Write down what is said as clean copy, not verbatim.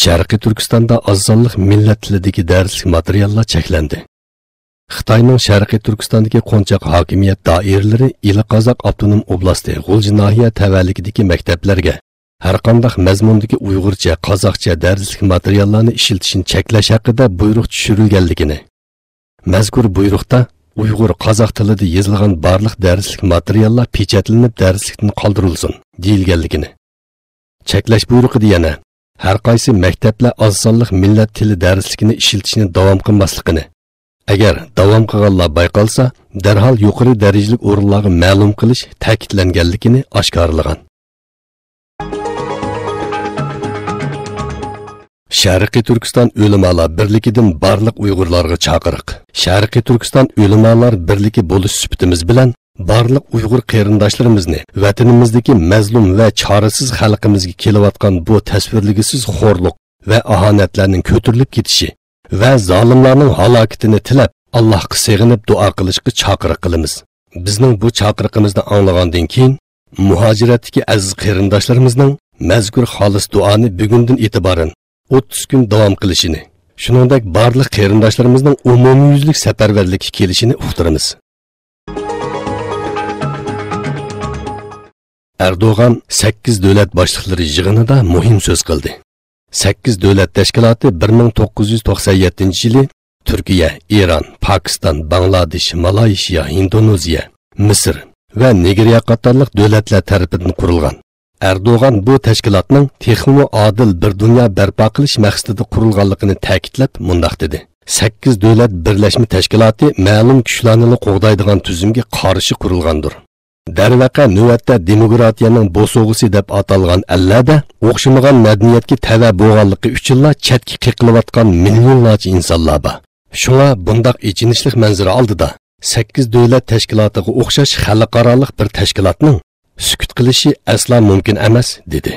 Sharqiy Turkistonda oz sonliq millat tilidagi darslik materiallar cheklandi. Xitoyning Sharqiy Turkistondagi qo'nchoq hokimiyat doiralari Iliqozoq avtonom oblasti G'ulji nahiya tavalligidagi maktablarga har qanday mazmundagi Uyg'urcha, qozoqcha darslik materiallarni ishlatishni cheklash haqida buyruq tushirilganligini, mazkur buyruqda Uyg'ur qozoq tilida yozilgan barliq darslik materiallar pechatlanib darslikdan qoldirilsin deyilganligini, cheklash buyrug'ida yana har qaysi maktablar oz sonliq millat tili darsligini ishlatishni davom qilmasligini, agar davom qilganlar bayqalsa, darhol yuqori darajali o'rinlarga ma'lum qilish ta'kidlanganligini oshkorlagan. Sharqiy Turkiston ulamolar birligidan barliq Uyg'urlarga chaqiriq. Sharqiy Turkiston ulamolar birligi bo'lish sifatimiz bilan barliq Uyg'ur qarindoshlarimizni vatanimizdagi mazlum va chorasiz xalqimizga kelayotgan bu tasvirligisiz xo'rliq va ahonatlarning ko'tarilib ketishi va zolimlarning halokatini tilab Allohga sig'inib duo qilishga chaqiriq qilamiz. Bizning bu chaqiriqimizni anglagandan keyin muhojiratdagi aziz qarindoshlarimizning mazkur xolis duoni bugundan e'tiboran 30 kun davom qilishini, shuningdek barliq qarindoshlarimizning umumyuzlik safarbarlikka kelishini uqtiramiz. Erdoğan 8 davlat boshliqlari yig'inida muhim so'z qildi. 8 davlat tashkiloti 1997-yili Turkiya, Iran, Pokiston, Bangladesh, Malayziya, Indoneziya, Misr va Nigeriya qatorliq davlatlar tarafidan qurilgan. Erdoğan bu tashkilotning texnik adil bir dunyo barpo qilish maqsadida qurilganligini ta'kidlab mundaq dedi. 8 davlat birlashma tashkiloti ma'lum kuchlarni qo'g'daydigan tuzumga qarshi qurilgandir. Darvaqa navbatda demokratiyaning bosog'isi deb atalgan allarda o'xshamagan madaniyatga tava bo'lganligi uchun chetga qiqilayotgan millionlarcha insonlar bor. Shunga bundaq ichinishli manzara oldida 8 davlat tashkilotiga o'xshash xalqaro bir tashkilotning sukut qilishi asla mumkin emas dedi.